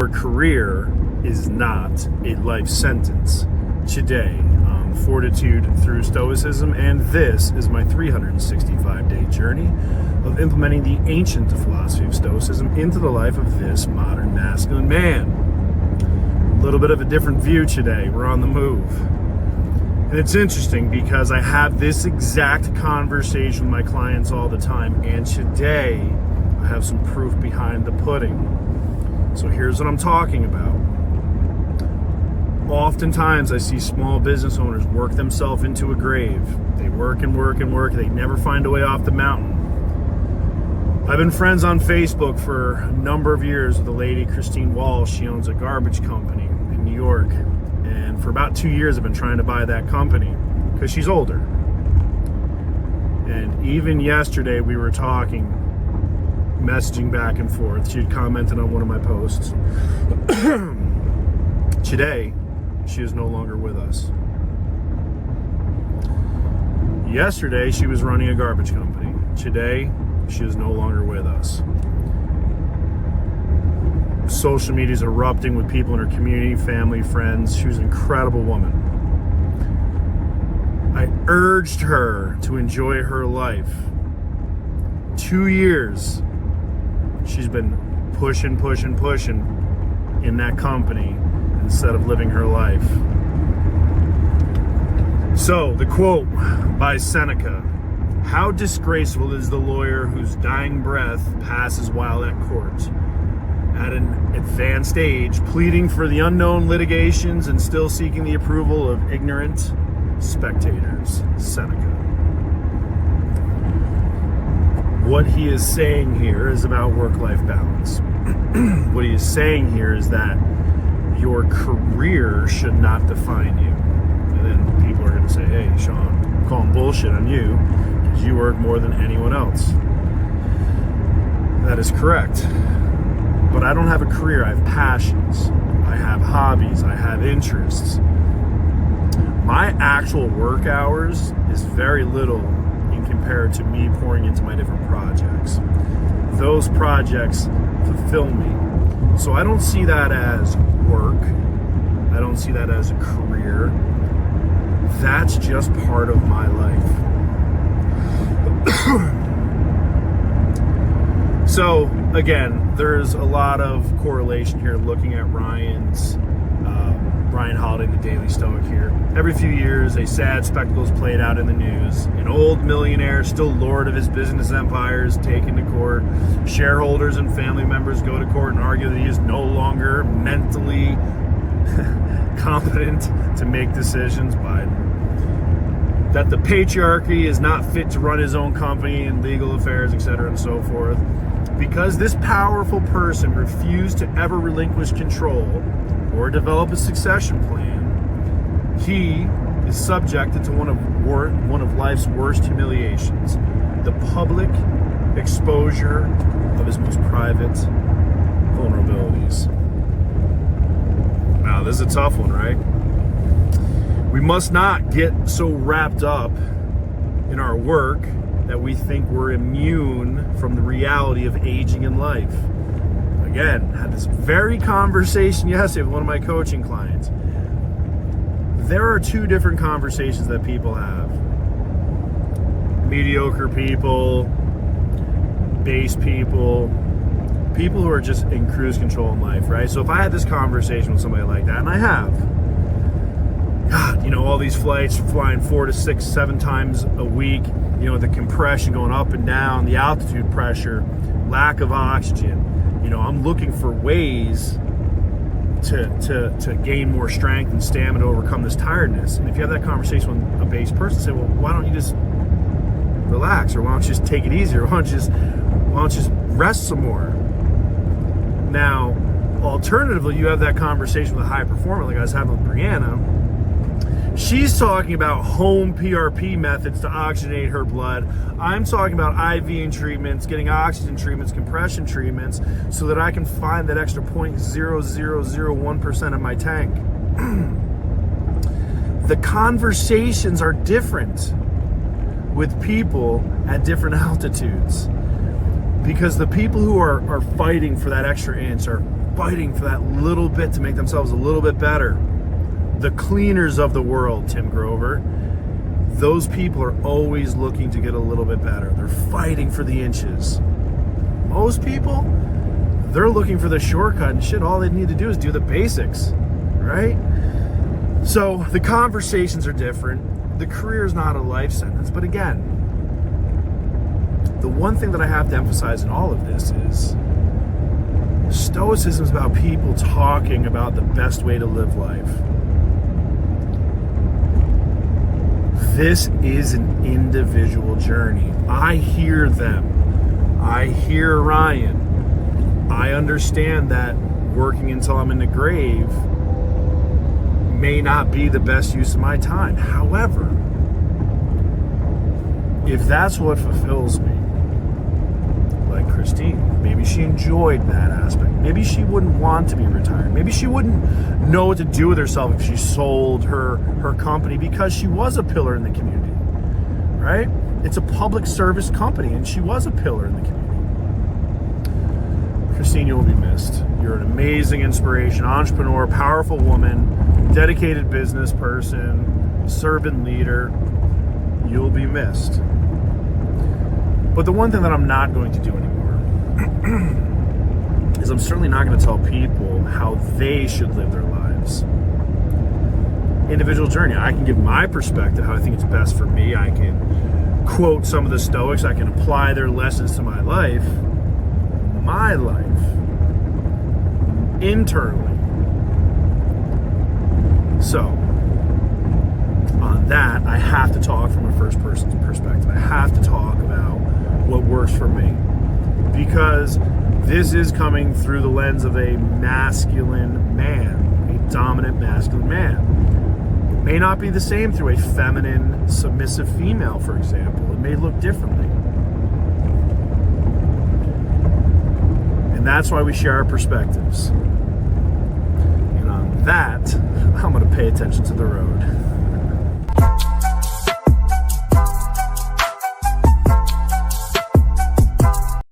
your career is not a life sentence. Today on Fortitude Through Stoicism, and this is my 365-day journey of implementing the ancient philosophy of Stoicism into the life of this modern masculine man. A little bit of a different view today. We're on the move. And it's interesting because I have this exact conversation with my clients all the time, and today I have some proof behind the pudding. So here's what I'm talking about. Oftentimes I see small business owners work themselves into a grave. They work and work and work. They never find a way off the mountain. I've been friends on Facebook for a number of years with a lady, Christine Walsh. She owns a garbage company in New York. And for about 2 years I've been trying to buy that company because she's older. And even yesterday we were talking, messaging back and forth. She had commented on one of my posts. Today, she is no longer with us. Yesterday, she was running a garbage company. Today, she is no longer with us. Social media is erupting with people in her community, family, friends. She was an incredible woman. I urged her to enjoy her life. 2 years, she's been pushing in that company instead of living her life. So, the quote by Seneca: "How disgraceful is the lawyer whose dying breath passes while at court, at an advanced age, pleading for the unknown litigations and still seeking the approval of ignorant spectators." Seneca. What he is saying here is about work-life balance. What he is saying here is that your career should not define you. And then people are going to say, "Hey, Shawn, I'm calling bullshit on you because you work more than anyone else." That is correct. But I don't have a career. I have passions. I have hobbies. I have interests. My actual work hours is very little in compared to me pouring into my different projects. Those projects fulfill me. So I don't see that as work. I don't see that as a career. That's just part of my life. So again, there's a lot of correlation here looking at Ryan Holiday, the Daily Stoic here. Every few years, a sad spectacle is played out in the news. An old millionaire, still lord of his business empire, is taken to court. Shareholders and family members go to court and argue that he is no longer mentally competent to make decisions, that the patriarchy is not fit to run his own company and legal affairs, etc., and so forth. Because this powerful person refused to ever relinquish control or develop a succession plan, he is subjected to one of life's worst humiliations: the public exposure of his most private vulnerabilities. Wow, this is a tough one, right? We must not get so wrapped up in our work that we think we're immune from the reality of aging in life. Again, had this very conversation yesterday with one of my coaching clients. There are two different conversations that people have. Mediocre people, base people, people who are just in cruise control in life, right? So if I had this conversation with somebody like that, and I have, God, all these flights flying 4 to 6, 7 times a week, the compression going up and down, the altitude pressure, lack of oxygen. I'm looking for ways to gain more strength and stamina to overcome this tiredness. And if you have that conversation with a base person, say, well, why don't you just relax, or why don't you just take it easier, or why don't you just rest some more? Now, alternatively, you have that conversation with a high performer like I was having with Brianna. She's talking about home PRP methods to oxygenate her blood. I'm talking about IV treatments, getting oxygen treatments, compression treatments, so that I can find that extra 0.0001% of my tank. The conversations are different with people at different altitudes, because the people who are fighting for that extra inch are fighting for that little bit to make themselves a little bit better. The cleaners of the world, Tim Grover, those people are always looking to get a little bit better. They're fighting for the inches. Most people, they're looking for the shortcut, and shit, all they need to do is do the basics, right? So the conversations are different. The career is not a life sentence. But again, the one thing that I have to emphasize in all of this is Stoicism is about people talking about the best way to live life. This is an individual journey. I hear them. I hear Ryan. I understand that working until I'm in the grave may not be the best use of my time. However, if that's what fulfills me, like Christine, maybe she enjoyed that aspect. Maybe she wouldn't want to be retired. Maybe she wouldn't know what to do with herself if she sold her company because she was a pillar in the community, right? It's a public service company, and she was a pillar in the community. Christine, you will be missed. You're an amazing inspiration, entrepreneur, powerful woman, dedicated business person, servant leader. You'll be missed. But the one thing that I'm not going to do anymore is I'm certainly not going to tell people how they should live their lives. Individual journey. I can give my perspective, how I think it's best for me. I can quote some of the Stoics. I can apply their lessons to my life. My life. Internally. So, on that, I have to talk from a first person's perspective. I have to talk about what works for me. Because this is coming through the lens of a masculine man, a dominant masculine man. It may not be the same through a feminine, submissive female, for example. It may look differently. And that's why we share our perspectives. And on that, I'm going to pay attention to the road.